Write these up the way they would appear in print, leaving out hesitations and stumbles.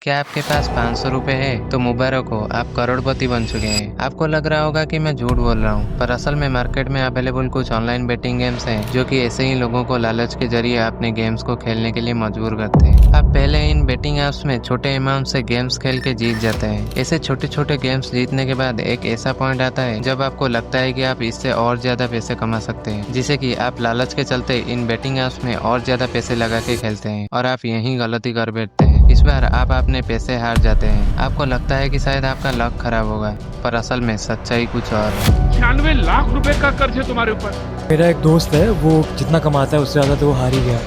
क्या आपके पास 500 रुपए है तो मुबारक हो, आप करोड़पति बन चुके हैं। आपको लग रहा होगा कि मैं झूठ बोल रहा हूँ, पर असल में मार्केट में अवेलेबल कुछ ऑनलाइन बेटिंग गेम्स हैं जो कि ऐसे ही लोगों को लालच के जरिए अपने गेम्स को खेलने के लिए मजबूर करते हैं। आप पहले इन बेटिंग ऐप्स में छोटे अमाउंट से गेम्स खेल के जीत जाते हैं। ऐसे छोटे छोटे गेम्स जीतने के बाद एक ऐसा पॉइंट आता है जब आपको लगता है कि आप इससे और ज्यादा पैसे कमा सकते हैं, जिसे कि आप लालच के चलते इन बेटिंग ऐप्स में और ज्यादा पैसे लगा के खेलते हैं और आप यही गलती कर बैठते हैं। इस बार आप अपने पैसे हार जाते हैं। आपको लगता है कि शायद आपका लक खराब होगा, पर असल में सच्चाई कुछ और है। 96 लाख रुपए का कर्ज है तुम्हारे ऊपर। मेरा एक दोस्त है, वो जितना कमाता है उससे ज्यादा तो वो हार ही गया।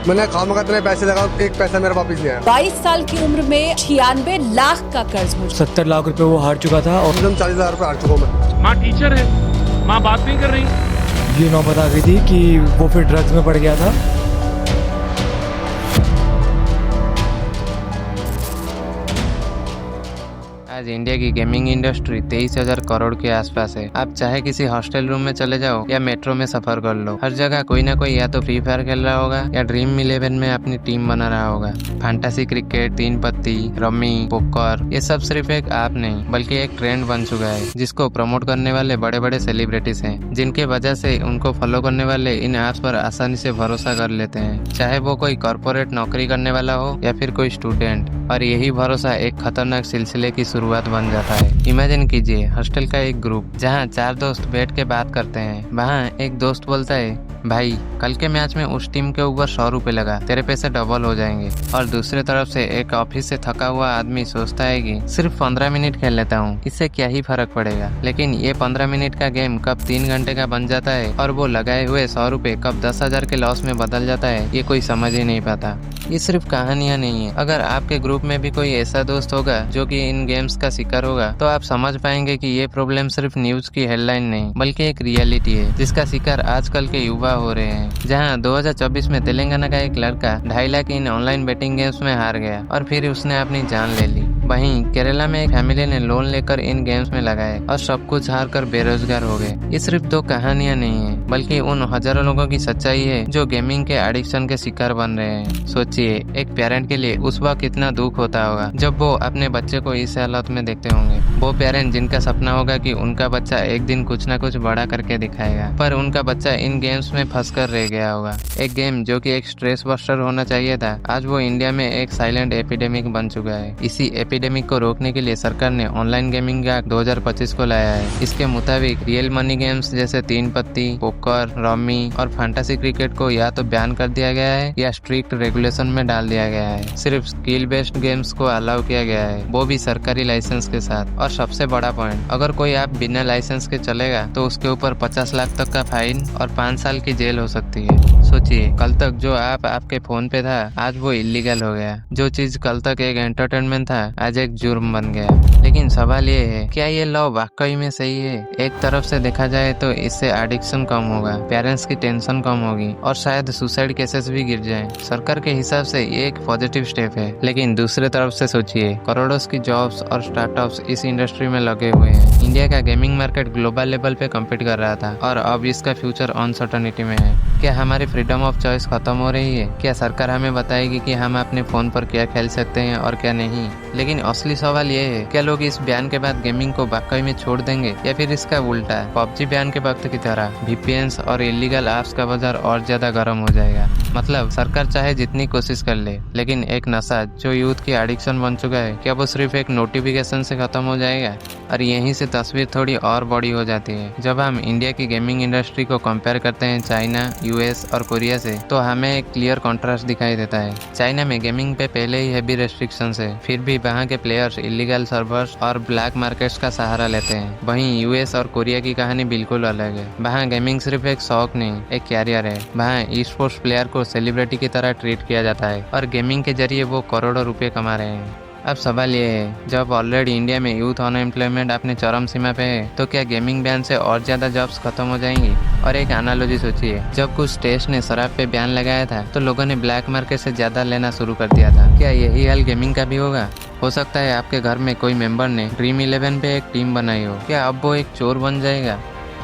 मैंने खामखा इतने पैसे लगा, एक पैसा मेरा वापस नहीं आया। 22 साल की उम्र में 96 लाख का कर्ज मुझे। 70 लाख रुपए वो हार चुका था और 40,000 रुपये हार चुका हूँ मैं। माँ टीचर है, माँ बात नहीं कर रही। ये नौबत आ गई थी कि वो फिर ड्रग्स में पड़ गया था। आज इंडिया की गेमिंग इंडस्ट्री 23,000 करोड़ के आसपास है। आप चाहे किसी हॉस्टल रूम में चले जाओ या मेट्रो में सफर कर लो, हर जगह कोई ना कोई या तो फ्री फायर खेल रहा होगा या ड्रीम 11 में अपनी टीम बना रहा होगा। फैंटेसी क्रिकेट, तीन पत्ती, रमी, पोकर, ये सब सिर्फ एक ऐप नहीं बल्कि एक ट्रेंड बन चुका है जिसको प्रमोट करने वाले बड़े बड़े सेलिब्रिटीज हैं, जिनके वजह से उनको फॉलो करने वाले इन ऐप्स पर आसानी से भरोसा कर लेते हैं, चाहे वो कोई कॉर्पोरेट नौकरी करने वाला हो या फिर कोई स्टूडेंट। और यही भरोसा एक खतरनाक सिलसिले की शुरुआत बन जाता है। इमेजिन कीजिए हॉस्टल का एक ग्रुप जहां 4 दोस्त बैठ के बात करते हैं। वहां एक दोस्त बोलता है, भाई कल के मैच में उस टीम के ऊपर 100 रुपए लगा, तेरे पैसे डबल हो जाएंगे। और दूसरी तरफ से एक ऑफिस से थका हुआ आदमी सोचता है कि सिर्फ 15 मिनट खेल लेता हूँ, इससे क्या ही फर्क पड़ेगा। लेकिन ये 15 मिनट का गेम कब 3 घंटे का बन जाता है और वो लगाए हुए 100 रुपए कब 10,000 के लॉस में बदल जाता है, ये कोई समझ ही नहीं पाता। ये सिर्फ कहानियां नहीं है। अगर आपके ग्रुप में भी कोई ऐसा दोस्त होगा जो कि इन गेम्स का शिकार होगा, तो आप समझ पाएंगे कि ये प्रॉब्लम सिर्फ न्यूज की हेडलाइन नहीं बल्कि एक रियलिटी है जिसका शिकार आजकल के युवा हो रहे हैं। जहां 2024 में तेलंगाना का एक लड़का 2.5 लाख इन ऑनलाइन बेटिंग गेम्स में हार गया और फिर उसने अपनी जान ले ली। वहीं केरला में एक फैमिली ने लोन लेकर इन गेम्स में लगाए और सब कुछ हार कर बेरोजगार हो गए। ये सिर्फ 2 कहानियां नहीं है बल्कि उन हजारों लोगों की सच्चाई है जो गेमिंग के एडिक्शन के शिकार बन रहे हैं। सोचिए एक पेरेंट के लिए उस वक्त कितना दुख होता होगा जब वो अपने बच्चे को इस हालत में देखते होंगे। वो पेरेंट जिनका सपना होगा कि उनका बच्चा एक दिन कुछ ना कुछ बड़ा करके दिखाएगा, पर उनका बच्चा इन गेम्स में फंस कर रह गया होगा। एक गेम जो कि एक स्ट्रेस बस्टर होना चाहिए था, आज वो इंडिया में एक साइलेंट एपिडेमिक बन चुका है। इसी एपिडेमिक को रोकने के लिए सरकार ने ऑनलाइन गेमिंग एक्ट 2025 को लाया है। इसके मुताबिक रियल मनी गेम्स जैसे तीन पत्ती, पोकर, रमी और फैंटेसी क्रिकेट को या तो बैन कर दिया गया है या स्ट्रिक्ट रेगुलेशन में डाल दिया गया है। सिर्फ स्किल बेस्ड गेम्स को अलाउ किया गया है, वो भी सरकारी लाइसेंस के साथ। और सबसे बड़ा पॉइंट, अगर कोई ऐप बिना लाइसेंस के चलेगा तो उसके ऊपर 50 लाख तक का फाइन और 5 साल की जेल हो सकती है। सोचिए कल तक जो ऐप आपके फोन पे था आज वो इलीगल हो गया। जो चीज कल तक एक एंटरटेनमेंट था आज एक जुर्म बन गया। लेकिन सवाल ये है, क्या ये लॉ वाकई में सही है? एक तरफ से देखा जाए तो इससे एडिक्शन कम होगा, पेरेंट्स की टेंशन कम होगी और शायद सुसाइड केसेस भी गिर जाएं। सरकार के हिसाब से ये एक पॉजिटिव स्टेप है। लेकिन दूसरे तरफ से सोचिए, करोड़ों की जॉब्स और स्टार्टअप्स इस इंडस्ट्री में लगे हुए हैं। इंडिया का गेमिंग मार्केट ग्लोबल लेवल पे कम्पीट कर रहा था और अब इसका फ्यूचर अनसर्टेनिटी में है। क्या हमारी फ्रीडम ऑफ चॉइस खत्म हो रही है? क्या सरकार हमें बताएगी कि हम अपने फोन पर क्या खेल सकते हैं और क्या नहीं? लेकिन असली सवाल ये है, क्या लोग इस बैन के बाद गेमिंग को वाकई में छोड़ देंगे या फिर इसका उल्टा है? पबजी बैन के वक्त की तरह VPNs और इलीगल ऐप्स का बाजार और ज्यादा गर्म हो जाएगा। मतलब सरकार चाहे जितनी कोशिश कर ले, लेकिन एक नशा जो यूथ की एडिक्शन बन चुका है, क्या वो सिर्फ एक नोटिफिकेशन से खत्म हो जाएगा? और यहीं से तस्वीर थोड़ी और बड़ी हो जाती है। जब हम इंडिया की गेमिंग इंडस्ट्री को कंपेयर करते हैं चाइना, US और कोरिया से, तो हमें एक क्लियर कॉन्ट्रास्ट दिखाई देता है। चाइना में गेमिंग पे पहले ही हैवी रेस्ट्रिक्शंस है, फिर भी वहाँ के प्लेयर्स इलीगल सर्वर्स और ब्लैक मार्केट्स का सहारा लेते हैं। वहीं US और कोरिया की कहानी बिल्कुल अलग है। वहाँ गेमिंग सिर्फ एक शौक नहीं, एक कैरियर है। वहाँ ई स्पोर्ट्स प्लेयर को सेलिब्रिटी की तरह ट्रीट किया जाता है और गेमिंग के जरिए वो करोड़ों रुपए कमा रहे हैं। अब सवाल ये है, जब ऑलरेडी इंडिया में यूथ अनएम्प्लॉयमेंट अपने चरम सीमा पे है, तो क्या गेमिंग बैन से और ज्यादा जॉब्स खत्म हो जाएंगी? और एक एनालॉजी सोचिए, जब कुछ स्टेट्स ने शराब पे बैन लगाया था तो लोगों ने ब्लैक मार्केट से ज्यादा लेना शुरू कर दिया था। क्या यही हाल गेमिंग का भी होगा? हो सकता है आपके घर में कोई मेंबर ने ड्रीम 11 पे एक टीम बनाई हो, क्या अब वो एक चोर बन जाएगा?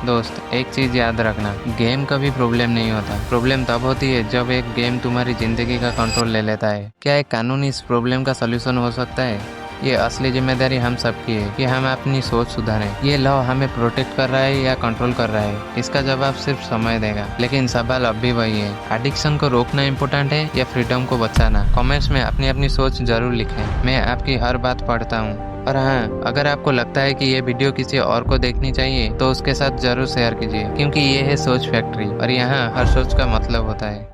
दोस्त एक चीज याद रखना, गेम कभी प्रॉब्लम नहीं होता। प्रॉब्लम तब होती है जब एक गेम तुम्हारी जिंदगी का कंट्रोल ले लेता है। क्या एक कानून इस प्रॉब्लम का सलूशन हो सकता है? ये असली जिम्मेदारी हम सबकी है कि हम अपनी सोच सुधारें। ये लॉ हमें प्रोटेक्ट कर रहा है या कंट्रोल कर रहा है, इसका जवाब सिर्फ समय देगा। लेकिन सवाल अब भी वही है, एडिक्शन को रोकना इम्पोर्टेंट है या फ्रीडम को बचाना? कमेंट्स में अपनी अपनी सोच जरूर लिखें। मैं आपकी हर बात पढ़ता हूँ। और हाँ, अगर आपको लगता है कि ये वीडियो किसी और को देखनी चाहिए तो उसके साथ जरूर शेयर कीजिए, क्योंकि ये है सोच फैक्ट्री और यहाँ हर सोच का मतलब होता है।